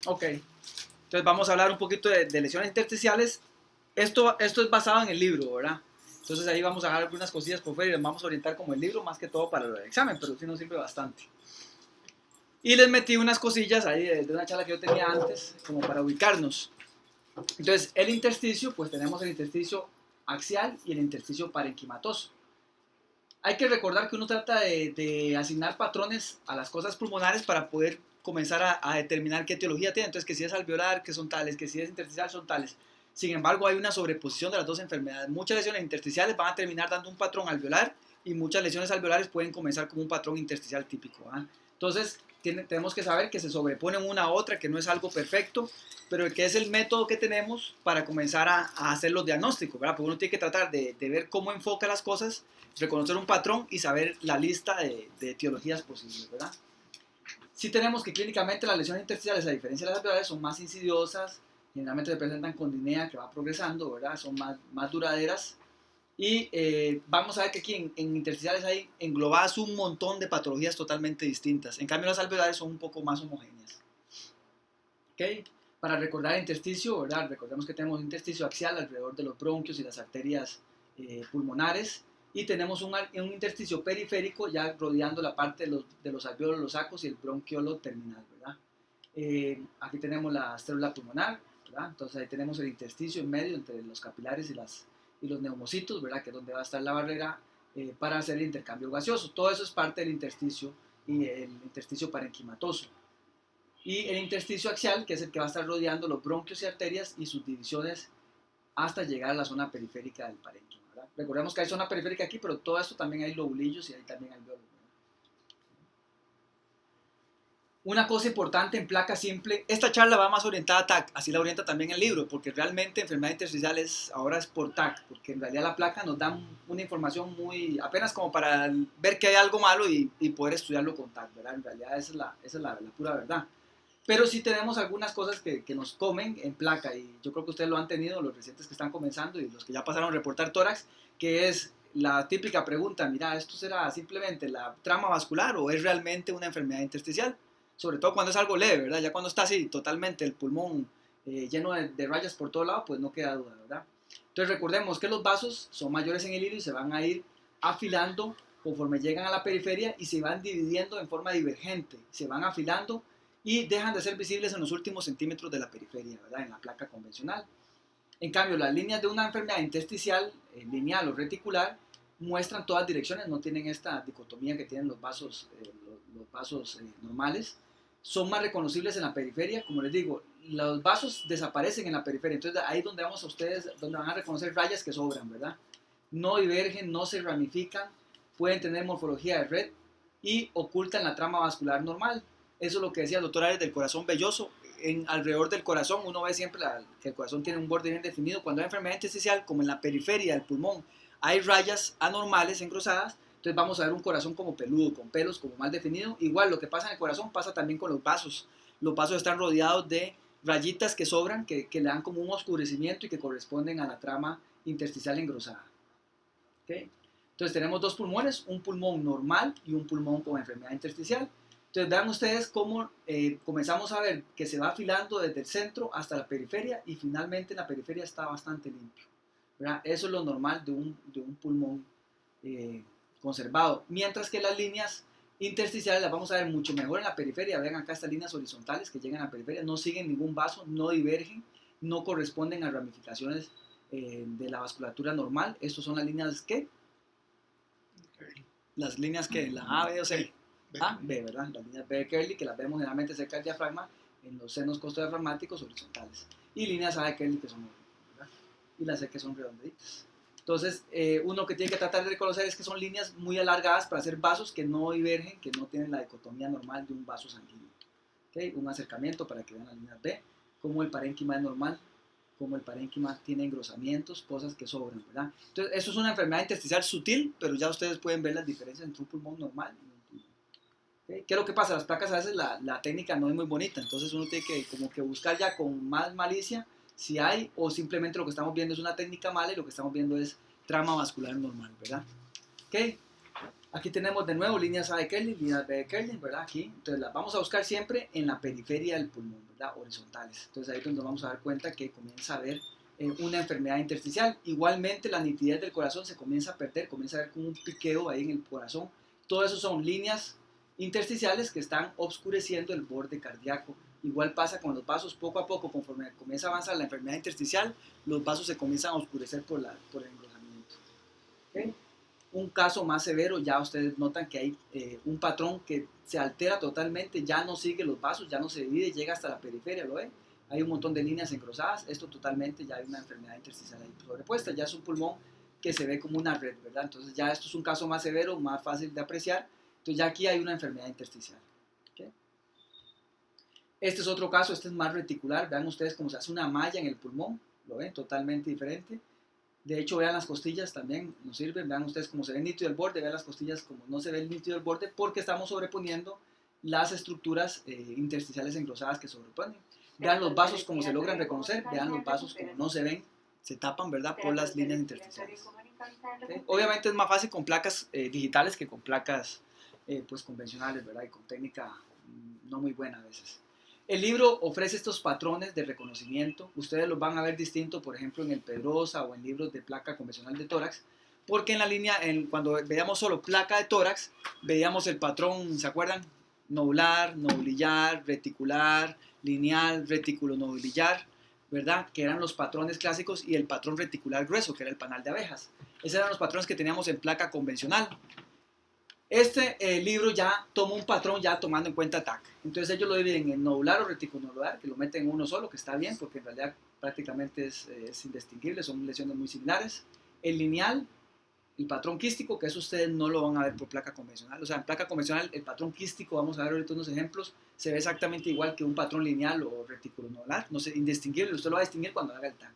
Ok, entonces vamos a hablar un poquito de lesiones intersticiales. Esto es basado en el libro, ¿verdad? Entonces ahí vamos a dejar algunas cosillas por fuera y les vamos a orientar como el libro más que todo para el examen, pero sí nos sirve bastante. Y les metí unas cosillas ahí de una charla que yo tenía antes, como para ubicarnos. Entonces, el intersticio, pues tenemos el intersticio axial y el intersticio parenquimatoso. Hay que recordar que uno trata de asignar patrones a las cosas pulmonares para poder comenzar a determinar qué etiología tiene. Entonces, que si es alveolar, que son tales, que si es intersticial, son tales. Sin embargo, hay una sobreposición de las dos enfermedades. Muchas lesiones intersticiales van a terminar dando un patrón alveolar y muchas lesiones alveolares pueden comenzar como un patrón intersticial típico. Entonces, tenemos que saber que se sobreponen una a otra, que no es algo perfecto, pero que es el método que tenemos para comenzar a hacer los diagnósticos, ¿verdad? Porque uno tiene que tratar de ver cómo enfoca las cosas, reconocer un patrón y saber la lista de etiologías posibles, ¿verdad? Sí tenemos que clínicamente las lesiones intersticiales, a diferencia de las alveolares, son más insidiosas, generalmente se presentan con disnea que va progresando, ¿verdad? Son más duraderas. Y vamos a ver que aquí en intersticiales hay englobadas un montón de patologías totalmente distintas. En cambio, las alveolares son un poco más homogéneas. ¿Okay? Para recordar el intersticio, ¿verdad? Recordemos que tenemos un intersticio axial alrededor de los bronquios y las arterias pulmonares. Y tenemos un intersticio periférico ya rodeando la parte de los alvéolos, los sacos y el bronquiolo terminal, ¿verdad? Aquí tenemos la célula pulmonar, ¿verdad? Entonces ahí tenemos el intersticio en medio entre los capilares y los neumocitos, ¿verdad? Que es donde va a estar la barrera para hacer el intercambio gaseoso. Todo eso es parte del intersticio y el intersticio parenquimatoso. Y el intersticio axial, que es el que va a estar rodeando los bronquios y arterias y sus divisiones hasta llegar a la zona periférica del parénquima, ¿verdad? Recordemos que hay zona periférica aquí, pero todo esto también hay lobulillos y hay también alvéolos. Una cosa importante en placa simple, esta charla va más orientada a TAC, así la orienta también el libro, porque realmente enfermedad intersticial ahora es por TAC, porque en realidad la placa nos da una información muy, apenas como para ver que hay algo malo y poder estudiarlo con TAC, ¿verdad? En realidad esa es la pura verdad. Pero sí tenemos algunas cosas que nos comen en placa y yo creo que ustedes lo han tenido, los recientes que están comenzando y los que ya pasaron a reportar tórax, que es la típica pregunta, mira, ¿esto será simplemente la trama vascular o es realmente una enfermedad intersticial? Sobre todo cuando es algo leve, ¿verdad? Ya cuando está así totalmente el pulmón lleno de rayas por todo lado, pues no queda duda, ¿verdad? Entonces recordemos que los vasos son mayores en el hilo y se van a ir afilando conforme llegan a la periferia y se van dividiendo en forma divergente, se van afilando y dejan de ser visibles en los últimos centímetros de la periferia, ¿verdad? En la placa convencional. En cambio, las líneas de una enfermedad intersticial, lineal o reticular, muestran todas direcciones, no tienen esta dicotomía que tienen los vasos, los vasos normales. Son más reconocibles en la periferia, como les digo, los vasos desaparecen en la periferia, entonces ahí es donde vamos a ustedes, donde van a reconocer rayas que sobran, ¿verdad? No divergen, no se ramifican, pueden tener morfología de red y ocultan la trama vascular normal. Eso es lo que decía el doctor Arias del corazón velloso. Alrededor del corazón uno ve siempre que el corazón tiene un borde bien definido. Cuando hay enfermedad intersticial, como en la periferia del pulmón, hay rayas anormales engrosadas, entonces vamos a ver un corazón como peludo, con pelos como mal definido. Igual lo que pasa en el corazón pasa también con los vasos. Los vasos están rodeados de rayitas que sobran, que le dan como un oscurecimiento y que corresponden a la trama intersticial engrosada. ¿Okay? Entonces tenemos dos pulmones, un pulmón normal y un pulmón con enfermedad intersticial. Entonces vean ustedes cómo comenzamos a ver que se va afilando desde el centro hasta la periferia y finalmente en la periferia está bastante limpio, ¿verdad? Eso es lo normal de un pulmón conservado. Mientras que las líneas intersticiales las vamos a ver mucho mejor en la periferia. Vean acá estas líneas horizontales que llegan a la periferia, no siguen ningún vaso, no divergen, no corresponden a ramificaciones de la vasculatura normal. Estas son las líneas ¿qué? Las líneas que la A, B o C. A, B, ¿verdad? Las líneas B de Kerley, que las vemos generalmente cerca del diafragma, en los senos costodiafragmáticos horizontales. Y líneas A de Kerley, que son ¿verdad? Y las C, que son redondeditas. Entonces, uno que tiene que tratar de reconocer es que son líneas muy alargadas para hacer vasos que no divergen, que no tienen la dicotomía normal de un vaso sanguíneo. ¿Okay? Un acercamiento para que vean las líneas B, como el parénquima es normal, como el parénquima tiene engrosamientos, cosas que sobran, ¿verdad? Entonces, eso es una enfermedad intersticial sutil, pero ya ustedes pueden ver las diferencias entre un pulmón normal y un pulmón. ¿Okay? ¿Qué es lo que pasa? Las placas a veces la técnica no es muy bonita, entonces uno tiene que como que buscar ya con más malicia si hay o simplemente lo que estamos viendo es una técnica mala y lo que estamos viendo es trama vascular normal, ¿verdad? ¿Okay? Aquí tenemos de nuevo líneas A de Kerlin, líneas B de Kerlin, ¿verdad? Aquí, entonces las vamos a buscar siempre en la periferia del pulmón, ¿verdad? Horizontales. Entonces ahí es donde vamos a dar cuenta que comienza a haber una enfermedad intersticial. Igualmente la nitidez del corazón se comienza a perder, comienza a ver como un piqueo ahí en el corazón. Todo eso son líneas intersticiales que están oscureciendo el borde cardíaco. Igual pasa con los vasos, poco a poco, conforme comienza a avanzar la enfermedad intersticial, los vasos se comienzan a oscurecer por el engrosamiento. ¿Okay? Un caso más severo, ya ustedes notan que hay un patrón que se altera totalmente, ya no sigue los vasos, ya no se divide, llega hasta la periferia, ¿lo ven? Hay un montón de líneas engrosadas, esto totalmente ya hay una enfermedad intersticial ahí sobrepuesta, ya es un pulmón que se ve como una red, ¿verdad? Entonces ya esto es un caso más severo, más fácil de apreciar, entonces ya aquí hay una enfermedad intersticial. ¿Okay? Este es otro caso, este es más reticular, vean ustedes cómo se hace una malla en el pulmón, ¿lo ven? Totalmente diferente. De hecho, vean las costillas también, nos sirven, vean ustedes cómo se ve nítido el borde, vean las costillas como no se ve el nítido el borde porque estamos sobreponiendo las estructuras intersticiales engrosadas que sobreponen. Vean los vasos como se logran reconocer, vean los vasos como no se ven, se tapan, ¿verdad?, por las líneas intersticiales. ¿Okay? Obviamente es más fácil con placas digitales que con placas pues convencionales, ¿verdad?, y con técnica no muy buena a veces. El libro ofrece estos patrones de reconocimiento. Ustedes los van a ver distinto, por ejemplo, en el Pedrosa o en libros de placa convencional de tórax, porque en la línea, cuando veíamos solo placa de tórax, veíamos el patrón, ¿se acuerdan? Nodular, nodulillar, reticular, lineal, retículo nodulillar, ¿verdad? Que eran los patrones clásicos, y el patrón reticular grueso, que era el panal de abejas. Esos eran los patrones que teníamos en placa convencional. Este libro ya toma un patrón ya tomando en cuenta TAC. Entonces ellos lo dividen en nodular o reticulonodular, que lo meten en uno solo, que está bien, porque en realidad prácticamente es indistinguible, son lesiones muy similares. El lineal, el patrón quístico, que eso ustedes no lo van a ver por placa convencional. O sea, en placa convencional el patrón quístico, vamos a ver ahorita unos ejemplos, se ve exactamente igual que un patrón lineal o reticulonodular, no sé, indistinguible, usted lo va a distinguir cuando haga el TAC.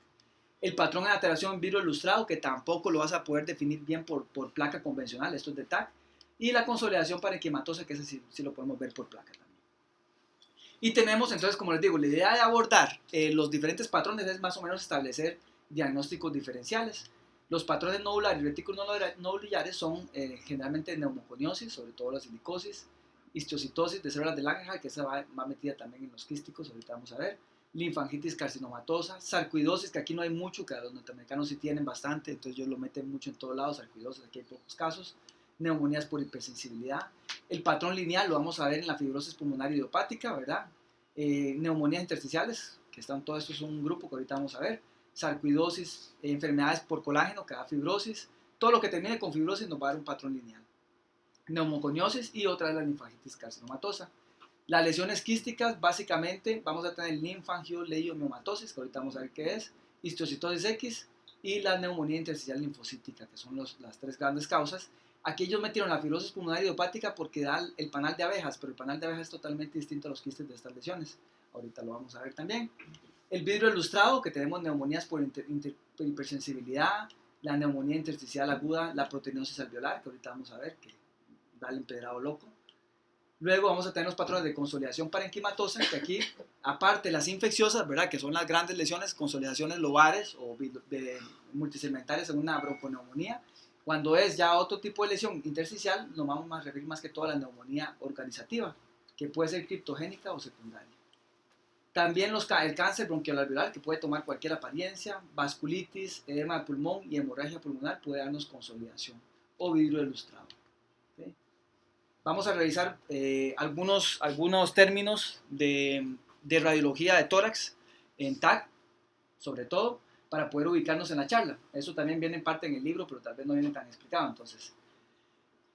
El patrón en alteración en vidrio ilustrado, que tampoco lo vas a poder definir bien por placa convencional, esto es de TAC. Y la consolidación parenquimatosa, que ese sí lo podemos ver por placa también. Y tenemos entonces, como les digo, la idea de abordar los diferentes patrones es más o menos establecer diagnósticos diferenciales. Los patrones nodulares y reticulonodulillares son generalmente neumoconiosis, sobre todo la silicosis, histiocytosis de células de Langerhans, que esa va metida también en los quísticos, ahorita vamos a ver, linfangitis carcinomatosa, sarcoidosis, que aquí no hay mucho, que los norteamericanos sí tienen bastante, entonces ellos lo meten mucho en todos lados, sarcoidosis, aquí hay pocos casos, neumonías por hipersensibilidad. El patrón lineal lo vamos a ver en la fibrosis pulmonar idiopática, ¿verdad? Neumonías intersticiales, que están todo esto es un grupo que ahorita vamos a ver. Sarcoidosis, enfermedades por colágeno, que da fibrosis. Todo lo que termine con fibrosis nos va a dar un patrón lineal. Neumoconiosis y otra es la linfangitis carcinomatosa. Las lesiones quísticas, básicamente, vamos a tener linfangioleiomyomatosis, que ahorita vamos a ver qué es, histiocytosis X y la neumonía intersticial linfocítica, que son las tres grandes causas. Aquí ellos metieron la fibrosis pulmonar idiopática porque da el panal de abejas, pero el panal de abejas es totalmente distinto a los quistes de estas lesiones. Ahorita lo vamos a ver también. El vidrio ilustrado, que tenemos neumonías por hipersensibilidad, la neumonía intersticial aguda, la proteinosis alveolar, que ahorita vamos a ver, que da el empedrado loco. Luego vamos a tener los patrones de consolidación parenquimatosa, que aquí, aparte de las infecciosas, ¿verdad?, que son las grandes lesiones, consolidaciones lobares o multisegmentales en una bronconeumonía. Cuando es ya otro tipo de lesión intersticial, nos vamos a referir más que todo a la neumonía organizativa, que puede ser criptogénica o secundaria. También el cáncer bronquial-alveolar, que puede tomar cualquier apariencia, vasculitis, edema de pulmón y hemorragia pulmonar puede darnos consolidación o vidrio ilustrado. ¿Okay? Vamos a revisar algunos términos de radiología de tórax en TAC, sobre todo, para poder ubicarnos en la charla. Eso también viene en parte en el libro, pero tal vez no viene tan explicado. Entonces,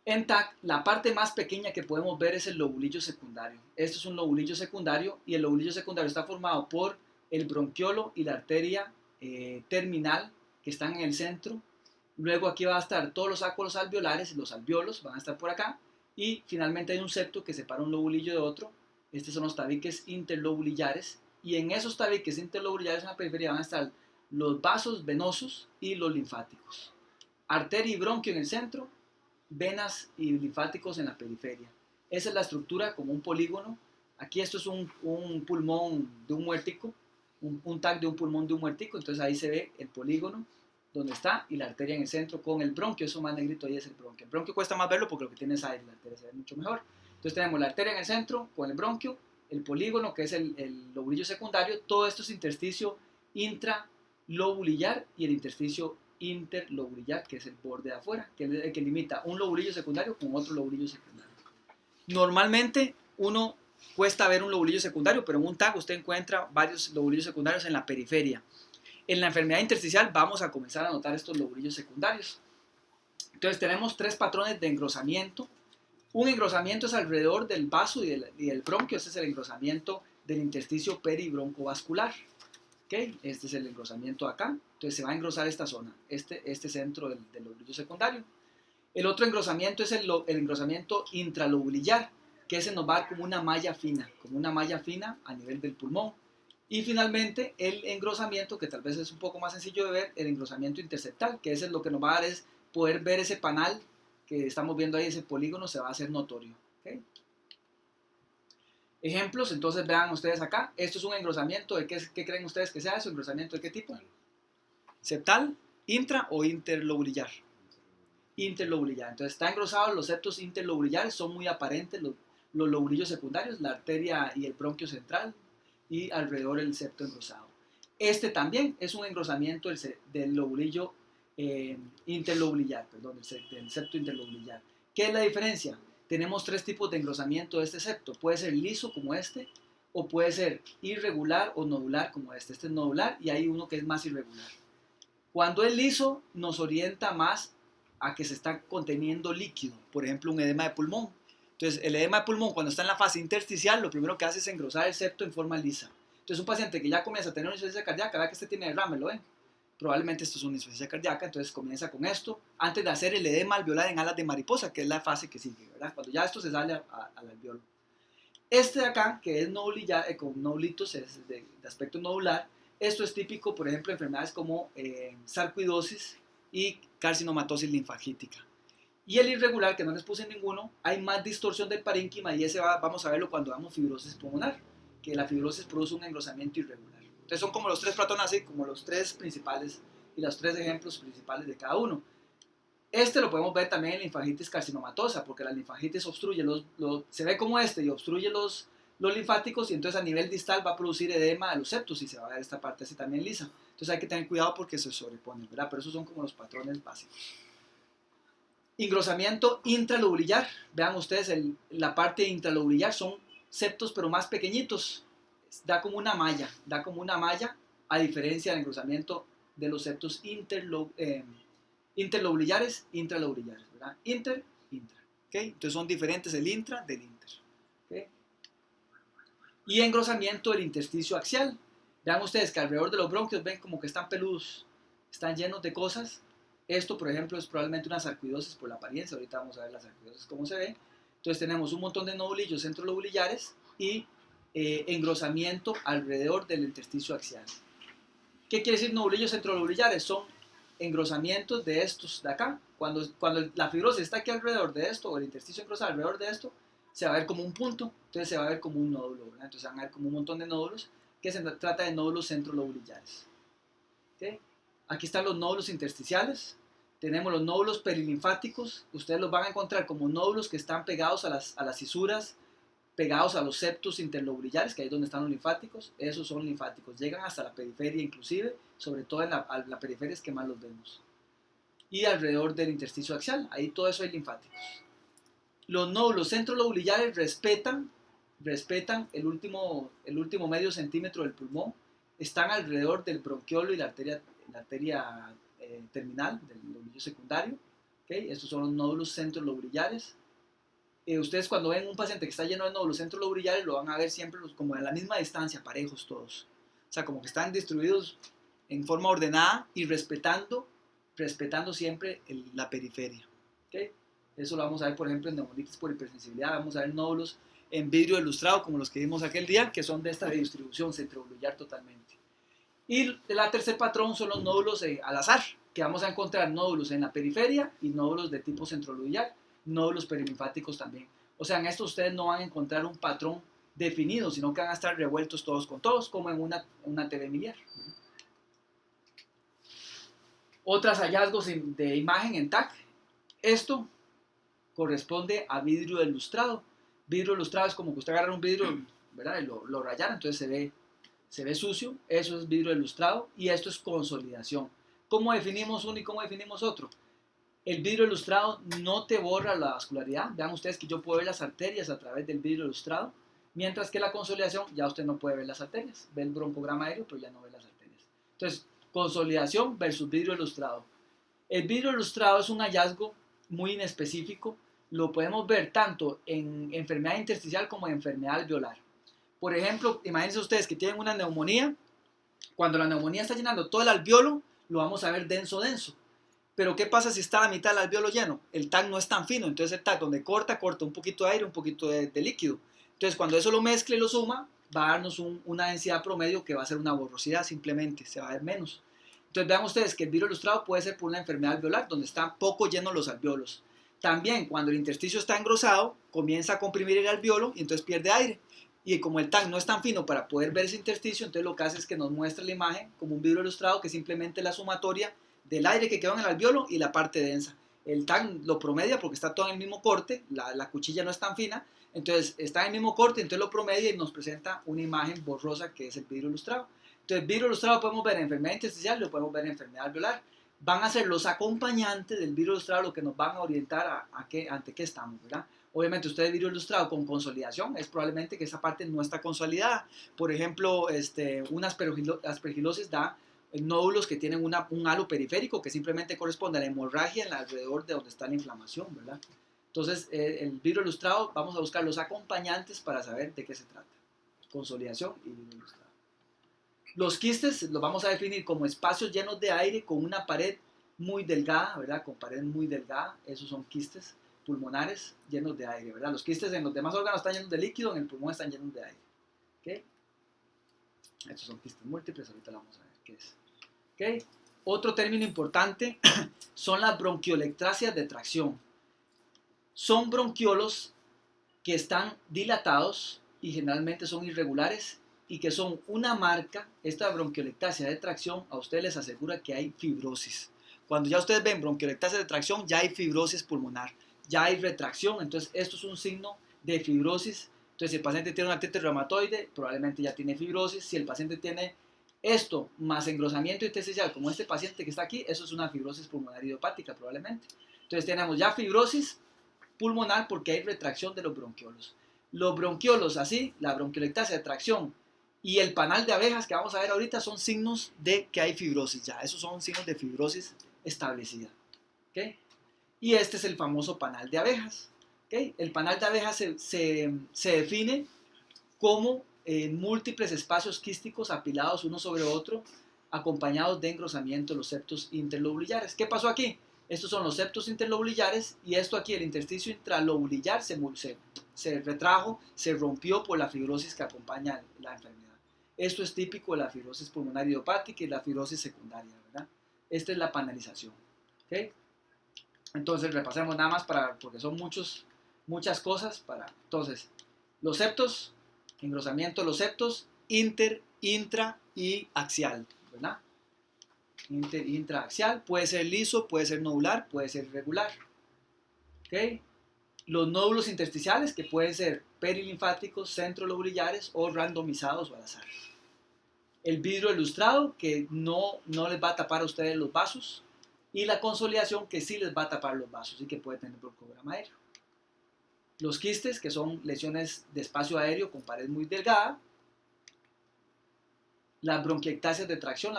en TAC, la parte más pequeña que podemos ver es el lobulillo secundario. Esto es un lobulillo secundario y el lobulillo secundario está formado por el bronquiolo y la arteria terminal que están en el centro. Luego aquí va a estar todos los áculos alveolares, los alveolos van a estar por acá. Y finalmente hay un septo que separa un lobulillo de otro. Estos son los tabiques interlobulillares. Y en esos tabiques interlobulillares en la periferia van a estar los vasos venosos y los linfáticos. Arteria y bronquio en el centro, venas y linfáticos en la periferia. Esa es la estructura como un polígono. Aquí esto es un pulmón de un muértico, un TAC de un pulmón de un muértico, entonces ahí se ve el polígono. donde está, y la arteria en el centro con el bronquio. Eso más negrito ahí es el bronquio. El bronquio cuesta más verlo porque lo que tiene es aire, la arteria se ve mucho mejor. Entonces tenemos la arteria en el centro con el bronquio, el polígono que es el lobulillo secundario. Todo esto es intersticio intralobulillar y el intersticio interlobulillar, que es el borde de afuera, que es el que limita un lobulillo secundario con otro lobulillo secundario. Normalmente uno cuesta ver un lobulillo secundario, pero en un TAC usted encuentra varios lobulillos secundarios en la periferia. En la enfermedad intersticial vamos a comenzar a notar estos lobulillos secundarios. Entonces tenemos 3 patrones de engrosamiento. Un engrosamiento es alrededor del vaso y del bronquio. Este es el engrosamiento del intersticio peribroncovascular. ¿Okay? Este es el engrosamiento acá. Entonces se va a engrosar esta zona, este centro del lobulillo secundario. El otro engrosamiento es el engrosamiento intralobulillar, que ese nos va a dar como una malla fina a nivel del pulmón. Y finalmente el engrosamiento, que tal vez es un poco más sencillo de ver, el engrosamiento interseptal, que ese es lo que nos va a dar es poder ver ese panal que estamos viendo ahí, ese polígono se va a hacer notorio. ¿Okay? Ejemplos, entonces vean ustedes acá, esto es un engrosamiento de ¿qué creen ustedes que sea eso? ¿Engrosamiento de qué tipo? ¿Septal, intra o interlobulillar? Interlobulillar. Entonces está engrosado, los septos interlobulillares son muy aparentes, los lobulillos secundarios, la arteria y el bronquio central y alrededor el septo engrosado. Este también es un engrosamiento del lobulillo interlobulillar, perdón, del septo interlobulillar. ¿Qué es la diferencia? Tenemos 3 tipos de engrosamiento de este septo. Puede ser liso como este, o puede ser irregular o nodular como este. Este es nodular y hay uno que es más irregular. Cuando es liso nos orienta más a que se está conteniendo líquido, por ejemplo un edema de pulmón. Entonces el edema de pulmón cuando está en la fase intersticial lo primero que hace es engrosar el septo en forma lisa. Entonces un paciente que ya comienza a tener una insuficiencia cardíaca, vea que este tiene derrame, ¿lo ven? Probablemente esto es una insuficiencia cardíaca, entonces comienza con esto antes de hacer el edema alveolar en alas de mariposa, que es la fase que sigue, ¿verdad? Cuando ya esto se sale al alveolo. Este de acá, que es nodulillar, con nodulitos, es de aspecto nodular. Esto es típico, por ejemplo, de enfermedades como sarcoidosis y carcinomatosis linfagítica. Y el irregular, que no les puse ninguno, hay más distorsión del parénquima y ese vamos a verlo cuando damos fibrosis pulmonar, que la fibrosis produce un engrosamiento irregular. Entonces son como los 3 patrones, así como los 3 principales y los 3 ejemplos principales de cada uno. Este lo podemos ver también en linfagitis carcinomatosa, porque la linfagitis obstruye se ve como y obstruye los linfáticos y entonces a nivel distal va a producir edema de los septos y se va a ver esta parte así también lisa. Entonces hay que tener cuidado porque se sobrepone, ¿verdad? Pero esos son como los patrones básicos. Engrosamiento intralobulillar. Vean ustedes, la parte intralobulillar son septos pero más pequeñitos. Da como una malla a diferencia del engrosamiento de los septos interlobulillares, intralobulillares, ¿verdad? Intra. ¿Okay? Entonces son diferentes el intra del inter. ¿Okay? Y engrosamiento del intersticio axial. Vean ustedes que alrededor de los bronquios ven como que están peludos, están llenos de cosas. Esto, por ejemplo, es probablemente una sarcoidosis por la apariencia. Ahorita vamos a ver la sarcoidosis cómo se ve. Entonces tenemos un montón de nodulillos centrolobulillares y engrosamiento alrededor del intersticio axial. ¿Qué quiere decir nodulillos centrolobulillares? Son engrosamientos de estos de acá. Cuando la fibrosis está aquí alrededor de esto, o el intersticio engrosado alrededor de esto, se va a ver como un punto, entonces se va a ver como un nódulo, ¿verdad? Entonces se van a ver como un montón de nódulos, que se trata de nódulos centrolobulillares. ¿Okay? Aquí están los nódulos intersticiales, tenemos los nódulos perilinfáticos, ustedes los van a encontrar como nódulos que están pegados a las cisuras, pegados a los septos interlobulillares, que ahí es donde están los linfáticos. Esos son linfáticos, llegan hasta la periferia inclusive, sobre todo en la periferia es que más los vemos. Y alrededor del intersticio axial, ahí todo eso hay linfáticos. Los nódulos centrolobulillares respetan el último medio centímetro del pulmón, están alrededor del bronquiolo y la arteria terminal del lobulillo secundario. ¿Okay? Estos son los nódulos centrolobulillares. Ustedes cuando ven un paciente que está lleno de nódulos centrolobulillares lo van a ver siempre como a la misma distancia, parejos todos. O sea, como que están distribuidos en forma ordenada y respetando siempre la periferia. ¿Okay? Eso lo vamos a ver, por ejemplo, en neumonitis por hipersensibilidad. Vamos a ver nódulos en vidrio ilustrado, como los que vimos aquel día, que son de esta distribución centrolobulillar totalmente. Y el tercer patrón son los nódulos al azar, que vamos a encontrar nódulos en la periferia y nódulos de tipo centrolobulillar, nódulos perilinfáticos también. O sea, en esto ustedes no van a encontrar un patrón definido, sino que van a estar revueltos todos con todos, como en una TV miliar. Otros hallazgos de imagen en TAC. Esto corresponde a vidrio ilustrado. Vidrio ilustrado es como que usted agarra un vidrio, ¿verdad? Y lo rayara, entonces se ve sucio. Eso es vidrio ilustrado. Y esto es consolidación. ¿Cómo definimos uno y cómo definimos otro? El vidrio ilustrado no te borra la vascularidad. Vean ustedes que yo puedo ver las arterias a través del vidrio ilustrado. Mientras que la consolidación ya usted no puede ver las arterias. Ve el broncograma aéreo, pero ya no ve las arterias. Entonces, consolidación versus vidrio ilustrado. El vidrio ilustrado es un hallazgo muy inespecífico. Lo podemos ver tanto en enfermedad intersticial como en enfermedad alveolar. Por ejemplo, imagínense ustedes que tienen una neumonía. Cuando la neumonía está llenando todo el alveolo, lo vamos a ver denso. Pero ¿qué pasa si está la mitad del alveolo lleno? El TAC no es tan fino, entonces el TAC donde corta un poquito de aire, un poquito de líquido. Entonces cuando eso lo mezcla y lo suma, va a darnos una densidad promedio que va a ser una borrosidad simplemente, se va a ver menos. Entonces vean ustedes que el vidrio ilustrado puede ser por una enfermedad alveolar, donde están poco llenos los alveolos. También cuando el intersticio está engrosado, comienza a comprimir el alveolo y entonces pierde aire. Y como el TAC no es tan fino para poder ver ese intersticio, entonces lo que hace es que nos muestra la imagen como un vidrio ilustrado que es simplemente la sumatoria del aire que quedó en el alveolo y la parte densa. El TAC lo promedia porque está todo en el mismo corte, la cuchilla no es tan fina, entonces está en el mismo corte, entonces lo promedia y nos presenta una imagen borrosa que es el vidrio ilustrado. Entonces el vidrio ilustrado lo podemos ver en enfermedad intersticial, lo podemos ver en enfermedad alveolar. Van a ser los acompañantes del vidrio ilustrado lo que nos van a orientar ante qué estamos, ¿verdad? Obviamente usted vidrio ilustrado con consolidación es probablemente que esa parte no está consolidada. Por ejemplo, una aspergilosis da nódulos que tienen un halo periférico que simplemente corresponde a la hemorragia alrededor de donde está la inflamación, ¿verdad? Entonces, el vidrio ilustrado, vamos a buscar los acompañantes para saber de qué se trata. Consolidación y vidrio ilustrado. Los quistes los vamos a definir como espacios llenos de aire con una pared muy delgada, ¿verdad? Con pared muy delgada, esos son quistes pulmonares llenos de aire, ¿verdad? Los quistes en los demás órganos están llenos de líquido, en el pulmón están llenos de aire, ¿ok? Estos son quistes múltiples, ahorita lo vamos a ver qué es. ¿Okay? Otro término importante son las bronquiolectrasias de tracción. Son bronquiolos que están dilatados y generalmente son irregulares y que son una marca. Esta bronquiolectasia de tracción a ustedes les asegura que hay fibrosis. Cuando ya ustedes ven bronquiolectasia de tracción, ya hay fibrosis pulmonar, ya hay retracción, entonces esto es un signo de fibrosis. Entonces si el paciente tiene una artritis reumatoide, probablemente ya tiene fibrosis. Si el paciente tiene esto más engrosamiento intersticial, como este paciente que está aquí, eso es una fibrosis pulmonar idiopática probablemente. Entonces tenemos ya fibrosis pulmonar porque hay retracción de los bronquiolos. Los bronquiolos así, la bronquiolectasia de tracción y el panal de abejas que vamos a ver ahorita son signos de que hay fibrosis ya. Esos son signos de fibrosis establecida. ¿Okay? Y este es el famoso panal de abejas. ¿Okay? El panal de abejas se define como múltiples espacios quísticos apilados uno sobre otro, acompañados de engrosamiento de los septos interlobulillares. ¿Qué pasó aquí? Estos son los septos interlobulillares y esto aquí, el intersticio intralobular, se retrajo, se rompió por la fibrosis que acompaña la enfermedad. Esto es típico de la fibrosis pulmonar idiopática y la fibrosis secundaria, ¿verdad? Esta es la panalización. ¿Okay? Entonces repasemos nada más porque son muchas cosas. Entonces, los septos, engrosamiento de los septos, intra y axial, ¿verdad? Intraaxial, puede ser liso, puede ser nodular, puede ser irregular. ¿Okay? Los nódulos intersticiales que pueden ser perilinfáticos, centrolobulillares o randomizados o al azar. El vidrio ilustrado que no les va a tapar a ustedes los vasos y la consolidación que sí les va a tapar los vasos y que puede tener broncograma aéreo. Los quistes que son lesiones de espacio aéreo con pared muy delgada. Las bronquiectasias de tracción,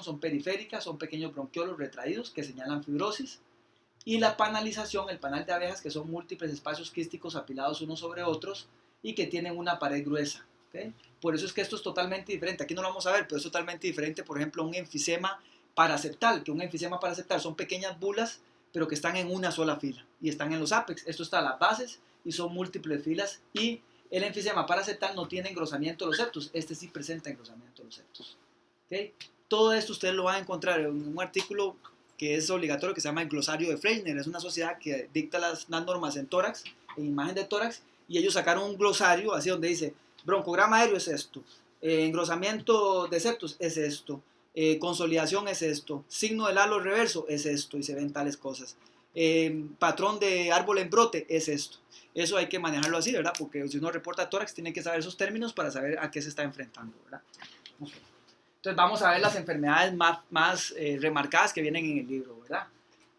son periféricas, son pequeños bronquiolos retraídos que señalan fibrosis. Y la panalización, el panal de abejas, que son múltiples espacios quísticos apilados unos sobre otros y que tienen una pared gruesa. ¿Okay? Por eso es que esto es totalmente diferente. Aquí no lo vamos a ver, pero es totalmente diferente, por ejemplo, a un enfisema paraseptal, que un enfisema paraseptal son pequeñas bulas, pero que están en una sola fila y están en los ápex. Esto está a las bases y son múltiples filas y el enfisema paraseptal no tiene engrosamiento de los septos. Este sí presenta engrosamiento de los septos. ¿Okay? Todo esto ustedes lo van a encontrar en un artículo que es obligatorio que se llama el glosario de Freischner. Es una sociedad que dicta las normas en tórax, en imagen de tórax, y ellos sacaron un glosario así donde dice broncograma aéreo es esto, engrosamiento de septos es esto, consolidación es esto, signo del halo reverso es esto y se ven tales cosas. Patrón de árbol en brote es esto. Eso hay que manejarlo así, ¿verdad? Porque si uno reporta tórax tiene que saber esos términos para saber a qué se está enfrentando, ¿verdad? Okay. Entonces vamos a ver las enfermedades más remarcadas que vienen en el libro, ¿verdad?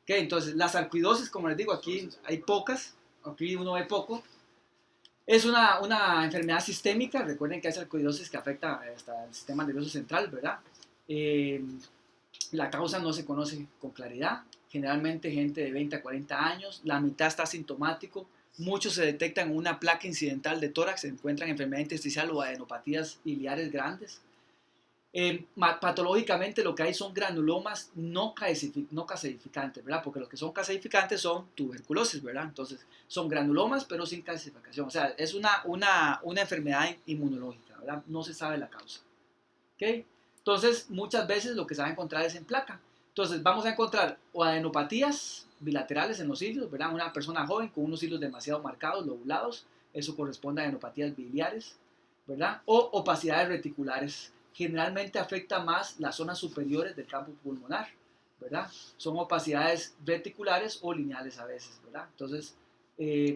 Okay, entonces las sarcoidosis, como les digo, aquí hay pocas, aquí uno ve poco. Es una enfermedad sistémica, recuerden que hay sarcoidosis que afecta hasta el sistema nervioso central, ¿verdad? La causa no se conoce con claridad, generalmente gente de 20 a 40 años, la mitad está asintomático, muchos se detectan una placa incidental de tórax, se encuentran enfermedad intersticial o adenopatías biliares grandes. Patológicamente lo que hay son granulomas no calcificantes, ¿verdad? Porque los que son calcificantes son tuberculosis, ¿verdad? Entonces son granulomas pero sin calcificación, o sea, es una enfermedad inmunológica, ¿verdad? No se sabe la causa, ¿ok? Entonces muchas veces lo que se va a encontrar es en placa. Entonces vamos a encontrar o adenopatías bilaterales en los cilios, ¿verdad? Una persona joven con unos cilios demasiado marcados, lobulados, eso corresponde a adenopatías biliares, ¿verdad? O opacidades reticulares. Generalmente afecta más las zonas superiores del campo pulmonar, ¿verdad? Son opacidades reticulares o lineales a veces, ¿verdad? Entonces,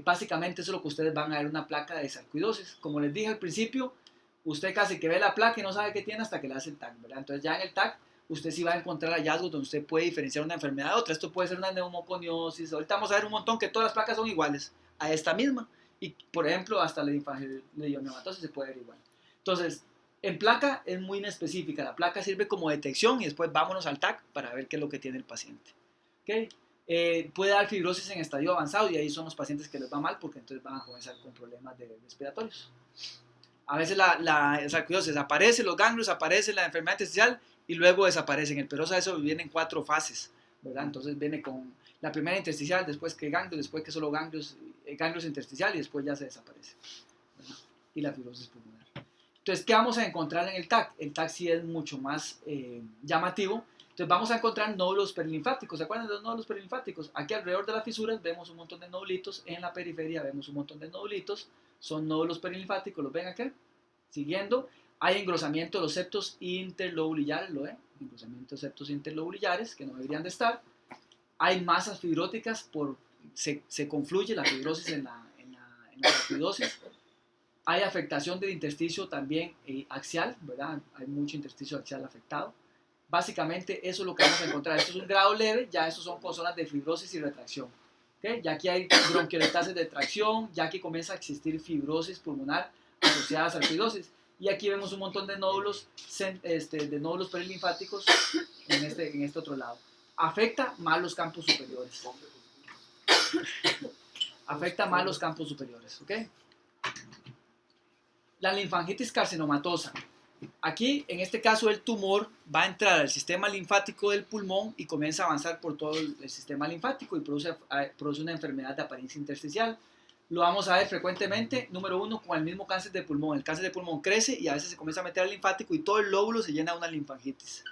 básicamente eso es lo que ustedes van a ver, una placa de sarcoidosis. Como les dije al principio, usted casi que ve la placa y no sabe qué tiene hasta que le hace el TAC, ¿verdad? Entonces ya en el TAC usted sí va a encontrar hallazgos donde usted puede diferenciar una enfermedad de otra. Esto puede ser una neumoconiosis. Ahorita vamos a ver un montón que todas las placas son iguales a esta misma. Y, por ejemplo, hasta la linfadenopatosis se puede ver igual. Entonces, en placa es muy inespecífica. La placa sirve como detección y después vámonos al TAC para ver qué es lo que tiene el paciente. ¿Okay? Puede dar fibrosis en estadio avanzado y ahí son los pacientes que les va mal porque entonces van a comenzar con problemas respiratorios. A veces la sarcoidosis aparece, los ganglios, aparece la enfermedad intersticial y luego desaparece. En el perosa eso viene en 4 fases, ¿verdad? Entonces viene con la primera intersticial, después que ganglios, después que solo ganglios intersticial y después ya se desaparece, ¿verdad? Y la fibrosis pulmonar. Entonces, ¿qué vamos a encontrar en el TAC? El TAC sí es mucho más llamativo. Entonces vamos a encontrar nódulos perilinfáticos. ¿Se acuerdan de los nódulos perilinfáticos? Aquí alrededor de las fisuras vemos un montón de nódulitos. En la periferia vemos un montón de nódulitos. Son nódulos perilinfáticos. ¿Los ven acá? Siguiendo. Hay engrosamiento de los septos interlobulillares. ¿Lo ven? Engrosamiento de septos interlobulillares que no deberían de estar. Hay masas fibróticas. Se confluye la fibrosis en la sarcoidosis. Hay afectación del intersticio también axial, ¿verdad? Hay mucho intersticio axial afectado. Básicamente eso es lo que vamos a encontrar. Esto es un grado leve, ya estos son con zonas de fibrosis y retracción. ¿Okay? Ya aquí hay bronquiolitasis de tracción, ya aquí comienza a existir fibrosis pulmonar asociada a sarcoidosis. Y aquí vemos un montón de nódulos, nódulos perilinfáticos en este otro lado. Afecta más los campos superiores. Afecta más los campos superiores, ¿ok? La linfangitis carcinomatosa. Aquí, en este caso, el tumor va a entrar al sistema linfático del pulmón y comienza a avanzar por todo el sistema linfático y produce una enfermedad de apariencia intersticial. Lo vamos a ver frecuentemente, número 1, con el mismo cáncer de pulmón. El cáncer de pulmón crece y a veces se comienza a meter al linfático y todo el lóbulo se llena de una linfangitis.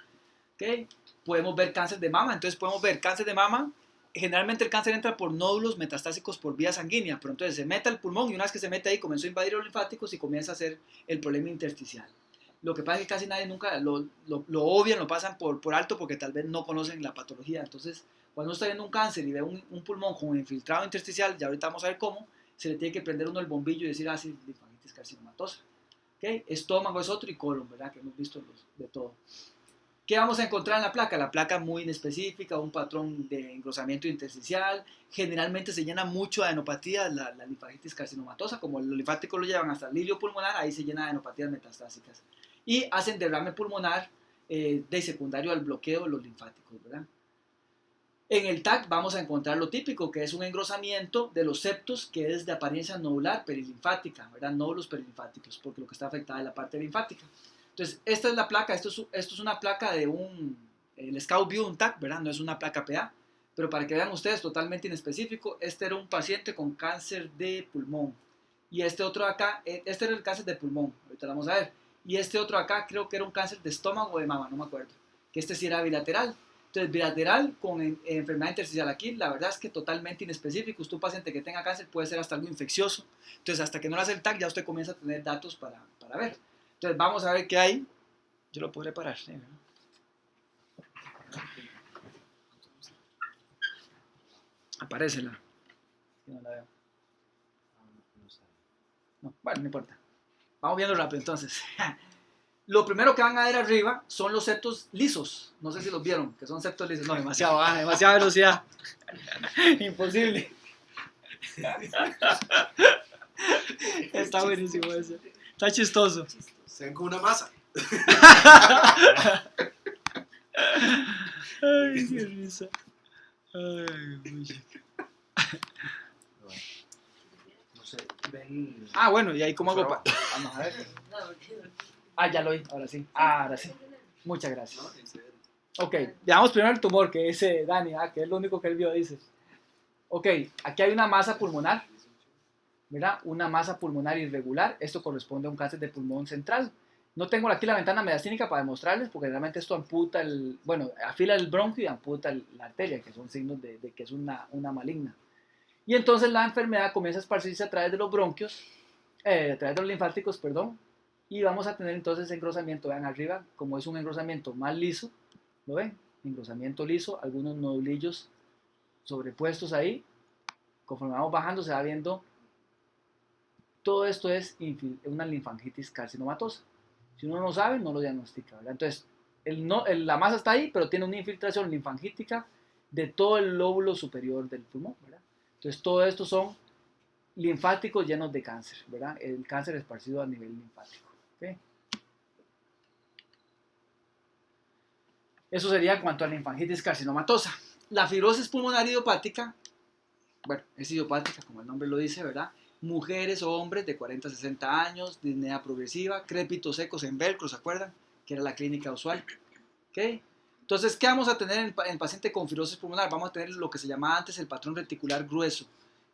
¿Okay? Podemos ver cáncer de mama, entonces podemos ver cáncer de mama. Generalmente el cáncer entra por nódulos metastásicos por vía sanguínea, pero entonces se mete al pulmón y una vez que se mete ahí comenzó a invadir los linfáticos y comienza a hacer el problema intersticial. Lo que pasa es que casi nadie nunca lo obvian, lo pasan por alto porque tal vez no conocen la patología. Entonces, cuando uno está viendo un cáncer y ve un pulmón con infiltrado intersticial, ya ahorita vamos a ver cómo, se le tiene que prender uno el bombillo y decir, sí, linfangitis carcinomatosa. ¿Okay? Estómago es otro y colon, ¿verdad? Que hemos visto de todo. ¿Qué vamos a encontrar en la placa? La placa muy inespecífica, un patrón de engrosamiento intersticial. Generalmente se llena mucho de adenopatía, la linfangitis carcinomatosa, como los linfáticos lo llevan hasta el hilio pulmonar, ahí se llena de adenopatías metastásicas. Y hacen derrame pulmonar de secundario al bloqueo de los linfáticos, ¿verdad? En el TAC vamos a encontrar lo típico, que es un engrosamiento de los septos, que es de apariencia nodular perilinfática, ¿verdad? Nódulos perilinfáticos, porque lo que está afectada es la parte linfática. Entonces, esta es la placa, esto es una placa de el Scout View, un TAC, ¿verdad? No es una placa PA, pero para que vean ustedes, totalmente inespecífico, este era un paciente con cáncer de pulmón. Y este otro acá, este era el cáncer de pulmón, ahorita lo vamos a ver. Y este otro acá creo que era un cáncer de estómago o de mama, no me acuerdo. Que este sí era bilateral. Entonces, bilateral con enfermedad intersticial aquí, la verdad es que totalmente inespecífico. Usted, un paciente que tenga cáncer, puede ser hasta algo infeccioso. Entonces, hasta que no le hace el TAC, ya usted comienza a tener datos para ver. Entonces, vamos a ver qué hay. Yo lo podré parar, ¿sí? Aparécela. No la veo. No, bueno, no importa. Vamos viendo rápido entonces. Lo primero que van a ver arriba son los septos lisos. No sé si los vieron, que son septos lisos. No, demasiada velocidad. Imposible. Está buenísimo ese. Está chistoso. Se ven como una masa. Ay, qué risa. Ay, uy. No sé, ven. Ah, bueno, y ahí cómo hago para. Vamos a ver. Ah, ya lo vi, ahora sí. Ahora sí. Muchas gracias. Ok, veamos primero el tumor que dice Dani, que es lo único que él vio, dice. Ok, aquí hay una masa pulmonar, ¿verdad? Una masa pulmonar irregular. Esto corresponde a un cáncer de pulmón central. No tengo aquí la ventana mediastínica para demostrarles, porque realmente esto amputa afila el bronquio y amputa la arteria, que son signos de que es una maligna. Y entonces la enfermedad comienza a esparcirse a través de los bronquios, a través de los linfáticos, perdón, y vamos a tener entonces engrosamiento. Vean arriba, como es un engrosamiento más liso, ¿lo ven? Engrosamiento liso, algunos nodulillos sobrepuestos ahí. Conforme vamos bajando se va viendo, todo esto es una linfangitis carcinomatosa. Si uno no sabe, no lo diagnostica, ¿verdad? Entonces, la masa está ahí, pero tiene una infiltración linfangítica de todo el lóbulo superior del pulmón, ¿verdad? Entonces, todo esto son linfáticos llenos de cáncer, ¿verdad? El cáncer esparcido a nivel linfático. ¿Okay? Eso sería en cuanto a linfangitis carcinomatosa. La fibrosis pulmonar idiopática, bueno, es idiopática, como el nombre lo dice, ¿verdad? Mujeres o hombres de 40 a 60 años, disnea progresiva, crépitos secos en velcro, ¿se acuerdan? Que era la clínica usual. ¿Okay? Entonces, ¿qué vamos a tener en el paciente con fibrosis pulmonar? Vamos a tener lo que se llamaba antes el patrón reticular grueso,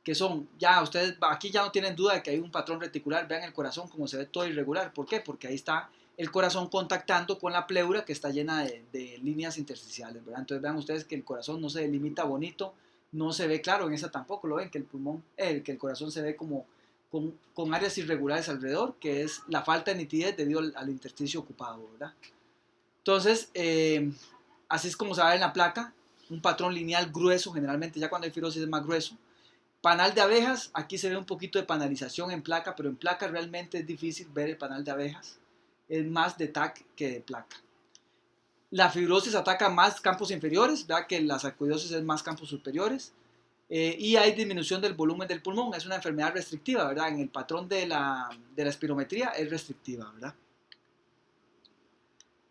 que son, ya ustedes aquí ya no tienen duda de que hay un patrón reticular. Vean el corazón como se ve todo irregular. ¿Por qué? Porque ahí está el corazón contactando con la pleura que está llena de líneas intersticiales, ¿verdad? Entonces vean ustedes que el corazón no se delimita bonito, no se ve claro, en esa tampoco lo ven, que el pulmón, que el corazón se ve como con áreas irregulares alrededor, que es la falta de nitidez debido al intersticio ocupado, ¿verdad? Entonces, así es como se ve en la placa, un patrón lineal grueso, generalmente ya cuando hay fibrosis es más grueso. Panal de abejas, aquí se ve un poquito de panalización en placa, pero en placa realmente es difícil ver el panal de abejas, es más de TAC que de placa. La fibrosis ataca más campos inferiores, ¿verdad? Que la sarcoidosis es más campos superiores, y hay disminución del volumen del pulmón, es una enfermedad restrictiva, ¿verdad? En el patrón de la espirometría es restrictiva, ¿verdad?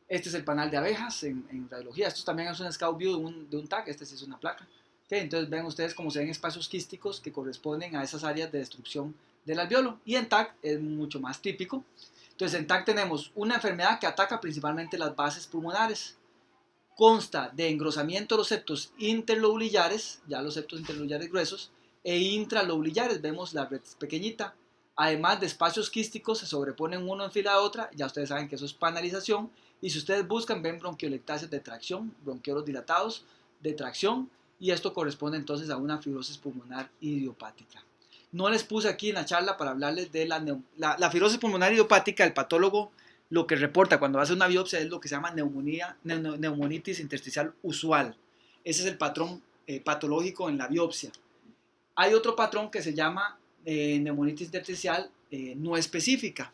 Este es el panal de abejas en radiología. Esto también es un scout view de un TAC. Este sí es una placa. ¿Okay? Entonces ven ustedes cómo se ven espacios quísticos que corresponden a esas áreas de destrucción del alveolo. Y en TAC es mucho más típico. Entonces en TAC tenemos una enfermedad que ataca principalmente las bases pulmonares. Consta de engrosamiento de los septos interlobulillares, ya los septos interlobulillares gruesos, e intralobulillares. Vemos la red pequeñita. Además de espacios quísticos, se sobreponen uno en fila a otra. Ya ustedes saben que eso es panalización. Y si ustedes buscan, ven bronquiolectasias de tracción, bronquiolos dilatados de tracción, y esto corresponde entonces a una fibrosis pulmonar idiopática. No les puse aquí en la charla para hablarles de la fibrosis pulmonar idiopática. El patólogo lo que reporta cuando hace una biopsia es lo que se llama neumonitis intersticial usual. Ese es el patrón patológico en la biopsia. Hay otro patrón que se llama neumonitis intersticial no específica,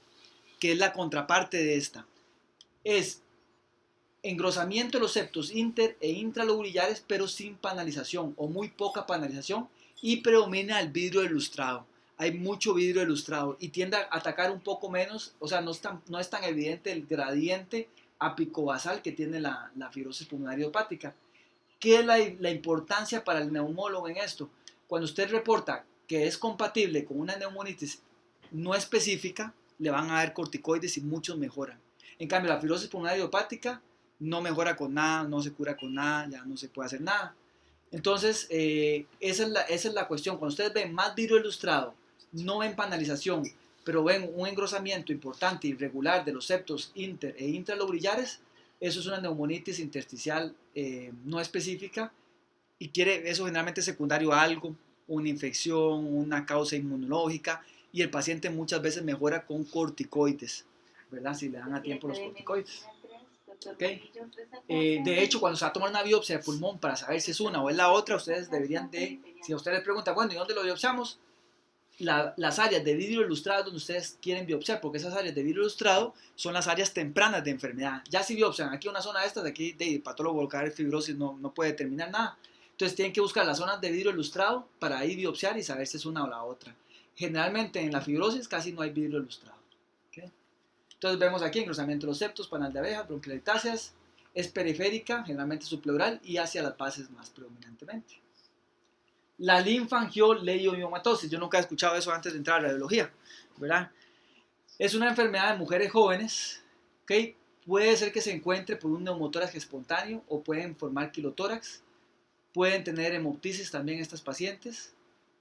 que es la contraparte de esta. Es engrosamiento de los septos inter e intralobulillares, pero sin panalización o muy poca panalización, y predomina el vidrio ilustrado. Hay mucho vidrio ilustrado y tiende a atacar un poco menos, o sea, no es tan evidente el gradiente apicobasal que tiene la fibrosis pulmonar idiopática. ¿Qué es la importancia para el neumólogo en esto? Cuando usted reporta que es compatible con una neumonitis no específica, le van a dar corticoides y muchos mejoran. En cambio, la fibrosis pulmonar idiopática no mejora con nada, no se cura con nada, ya no se puede hacer nada. Entonces, esa es la cuestión. Cuando ustedes ven más vidrio ilustrado, no ven panalización, pero ven un engrosamiento importante y irregular de los septos inter e intralobulillares, eso es una neumonitis intersticial no específica, y eso generalmente es secundario a algo, una infección, una causa inmunológica, y el paciente muchas veces mejora con corticoides, ¿verdad? Si le dan a tiempo los corticoides. ¿ok? De hecho, cuando se va a tomar una biopsia de pulmón para saber si es una o es la otra, ustedes deberían de, si a ustedes les preguntan, bueno, ¿y dónde lo biopsiamos? Las áreas de vidrio ilustrado donde ustedes quieren biopsiar, porque esas áreas de vidrio ilustrado son las áreas tempranas de enfermedad. Ya si biopsian aquí una zona de estas, aquí de patólogo volcar fibrosis no puede determinar nada. Entonces tienen que buscar las zonas de vidrio ilustrado para ahí biopsiar y saber si es una o la otra. Generalmente en la fibrosis casi no hay vidrio ilustrado. ¿Okay? Entonces vemos aquí engrosamiento de los septos, panal de abeja, bronquiolitáceas, es periférica, generalmente subpleural y hacia las bases más predominantemente. La linfangioliomatosis, yo nunca he escuchado eso antes de entrar a la radiología, ¿verdad? Es una enfermedad de mujeres jóvenes, ¿ok? Puede ser que se encuentre por un neumotórax espontáneo o pueden formar quilotórax, pueden tener hemoptisis también estas pacientes,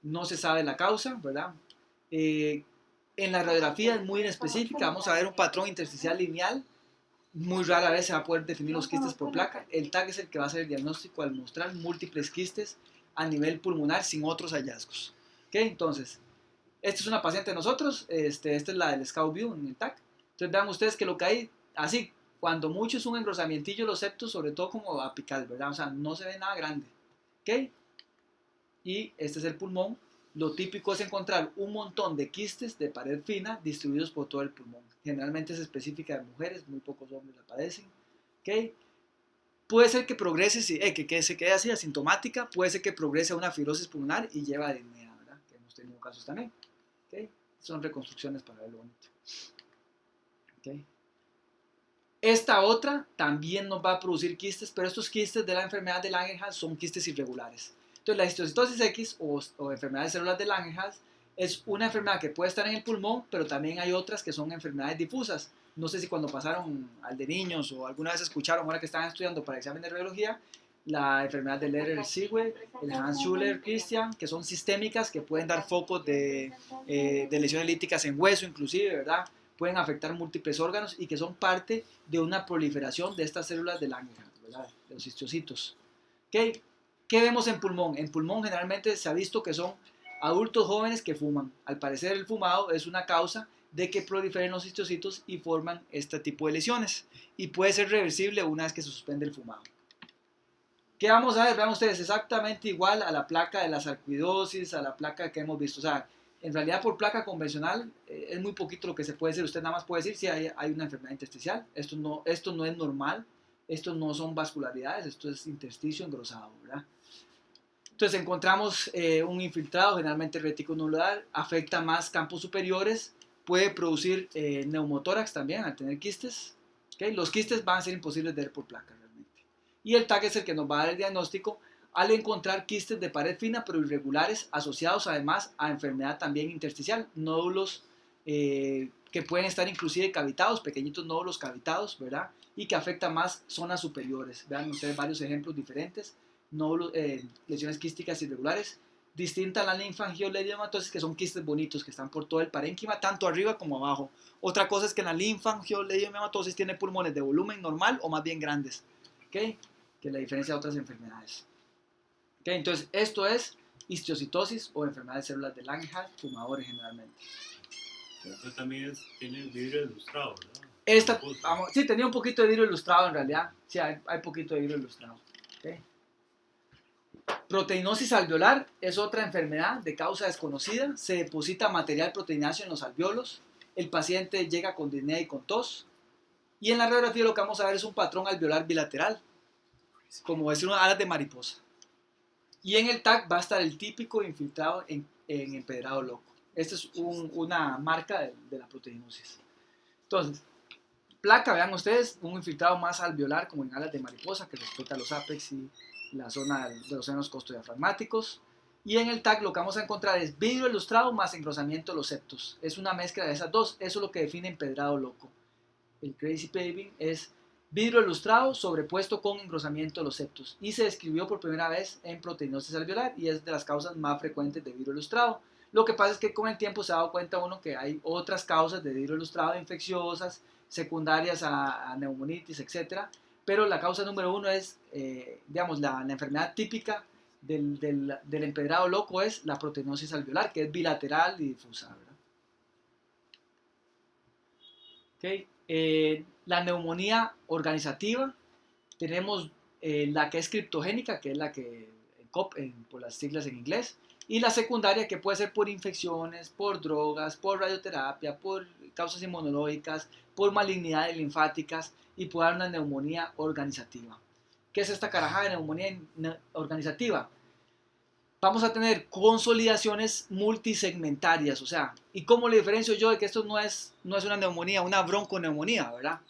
no se sabe la causa, ¿verdad? En la radiografía es muy específica, vamos a ver un patrón intersticial lineal, muy rara vez se va a poder definir los quistes por placa. El TAC es el que va a hacer el diagnóstico al mostrar múltiples quistes a nivel pulmonar sin otros hallazgos. ¿Okay? Entonces, esta es una paciente de nosotros, esta es la del Scout View en el TAC. Entonces vean ustedes que lo que hay, así, cuando mucho es un engrosamientillo de los septos, sobre todo como apical, ¿verdad? O sea, no se ve nada grande. ¿Ok? Y este es el pulmón. Lo típico es encontrar un montón de quistes de pared fina distribuidos por todo el pulmón. Generalmente es específica de mujeres, muy pocos hombres la padecen. ¿Okay? Puede ser que progrese, que se quede así asintomática, puede ser que progrese a una fibrosis pulmonar y lleva a disnea, ¿verdad? Que hemos tenido casos también. ¿Okay? Son reconstrucciones para verlo bonito. ¿Okay? Esta otra también nos va a producir quistes, pero estos quistes de la enfermedad de Langerhans son quistes irregulares. Entonces la histiocytosis X o enfermedad de células de Langerhans es una enfermedad que puede estar en el pulmón, pero también hay otras que son enfermedades difusas. No sé si cuando pasaron al de niños o alguna vez escucharon ahora que estaban estudiando para examen de radiología, la enfermedad de Lerner-Sigüe, el Hans-Schüller-Christian, que son sistémicas que pueden dar focos de lesiones líticas en hueso inclusive, ¿verdad? Pueden afectar múltiples órganos y que son parte de una proliferación de estas células de Langerhans, ¿verdad? De los histocitos. ¿Okay? ¿Qué vemos en pulmón? En pulmón generalmente se ha visto que son adultos jóvenes que fuman. Al parecer el fumado es una causa de que proliferen los histocitos y forman este tipo de lesiones. Y puede ser reversible una vez que se suspende el fumado. ¿Qué vamos a ver? Vean ustedes, exactamente igual a la placa de la sarcoidosis, a la placa que hemos visto. O sea, en realidad por placa convencional es muy poquito lo que se puede decir. Usted nada más puede decir si hay una enfermedad intersticial. Esto no es normal. Estos no son vascularidades. Esto es intersticio engrosado, ¿verdad? Entonces encontramos un infiltrado, generalmente reticulonuclear, afecta más campos superiores, puede producir neumotórax también al tener quistes. ¿Okay? Los quistes van a ser imposibles de ver por placa realmente. Y el TAC es el que nos va a dar el diagnóstico al encontrar quistes de pared fina pero irregulares asociados además a enfermedad también intersticial, nódulos que pueden estar inclusive cavitados, pequeñitos nódulos cavitados, ¿verdad? Y que afectan más zonas superiores. Vean ustedes varios ejemplos diferentes. Nódulos, lesiones quísticas irregulares, distinta a la linfangioliomatosis, que son quistes bonitos que están por todo el parénquima, tanto arriba como abajo. Otra cosa es que la linfangioliomatosis tiene pulmones de volumen normal o más bien grandes, ¿okay? Que la diferencia de otras enfermedades. ¿Okay? Entonces, esto es histiocytosis o enfermedad de células de Langerhans, fumadores generalmente. Pero también tiene vidrio ilustrado, ¿verdad? Sí, tenía un poquito de vidrio ilustrado en realidad. Sí, hay poquito de vidrio ilustrado. ¿Okay? Proteinosis alveolar es otra enfermedad de causa desconocida. Se deposita material proteináceo en los alveolos. El paciente llega con disnea y con tos. Y en la radiografía lo que vamos a ver es un patrón alveolar bilateral, como decir unas alas de mariposa. Y en el TAC va a estar el típico infiltrado en empedrado loco. Esta es una marca de la proteinosis. Entonces, placa, vean ustedes, un infiltrado más alveolar como en alas de mariposa que respeta los apex y la zona de los senos costodiafragmáticos. Y en el TAC lo que vamos a encontrar es vidrio ilustrado más engrosamiento de los septos. Es una mezcla de esas dos. Eso es lo que define empedrado loco. El crazy paving es vidrio ilustrado sobrepuesto con engrosamiento de los septos. Y se describió por primera vez en proteinosis alveolar y es de las causas más frecuentes de vidrio ilustrado. Lo que pasa es que con el tiempo se ha dado cuenta uno que hay otras causas de vidrio ilustrado infecciosas, secundarias a neumonitis, etc. Pero la causa número uno es, digamos, la enfermedad típica del empedrado loco es la proteinosis alveolar, que es bilateral y difusa, ¿verdad? Okay. La neumonía organizativa, tenemos la que es criptogénica, que es la que, por las siglas en inglés, y la secundaria, que puede ser por infecciones, por drogas, por radioterapia, por causas inmunológicas, por malignidades linfáticas, y puede dar una neumonía organizativa. ¿Qué es esta carajada de neumonía organizativa? Vamos a tener consolidaciones multisegmentarias, o sea, ¿y cómo le diferencio yo de que esto no es una neumonía, una bronconeumonía, ¿verdad?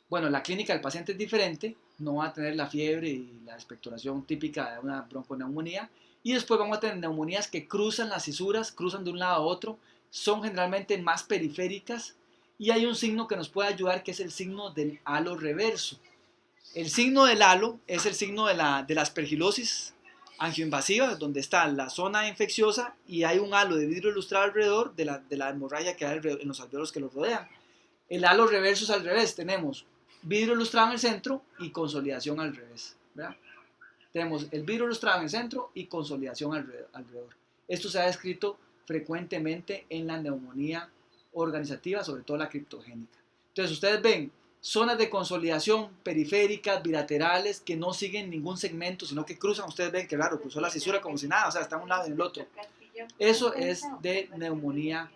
Bueno, la clínica del paciente es diferente, no va a tener la fiebre y la expectoración típica de una bronconeumonía, y después vamos a tener neumonías que cruzan las cisuras, cruzan de un lado a otro, son generalmente más periféricas, y hay un signo que nos puede ayudar, que es el signo del halo reverso. El signo del halo es el signo de la aspergilosis angioinvasiva, donde está la zona infecciosa y hay un halo de vidrio ilustrado alrededor de la hemorragia que hay en los alveolos que los rodean. El halo reverso es al revés, tenemos vidrio ilustrado en el centro y consolidación al revés, ¿verdad? Tenemos el vidrio ilustrado en el centro y consolidación alrededor. Esto se ha descrito frecuentemente en la neumonía organizativa, sobre todo la criptogénica. Entonces ustedes ven zonas de consolidación periféricas, bilaterales, que no siguen ningún segmento, sino que cruzan. Ustedes ven que raro, cruzó la cisura como si nada, o sea, está en un lado y en el otro. Eso es de neumonía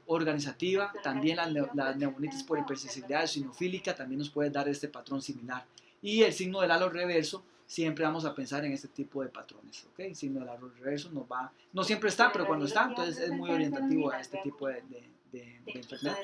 organizativa. También la neumonitis por hipersensibilidad eosinofílica también nos puede dar este patrón similar. Y el signo del halo reverso, siempre vamos a pensar en este tipo de patrones, ¿ok? El signo del halo reverso nos va, no siempre está, pero cuando está, entonces es muy orientativo a este tipo de enfermedad.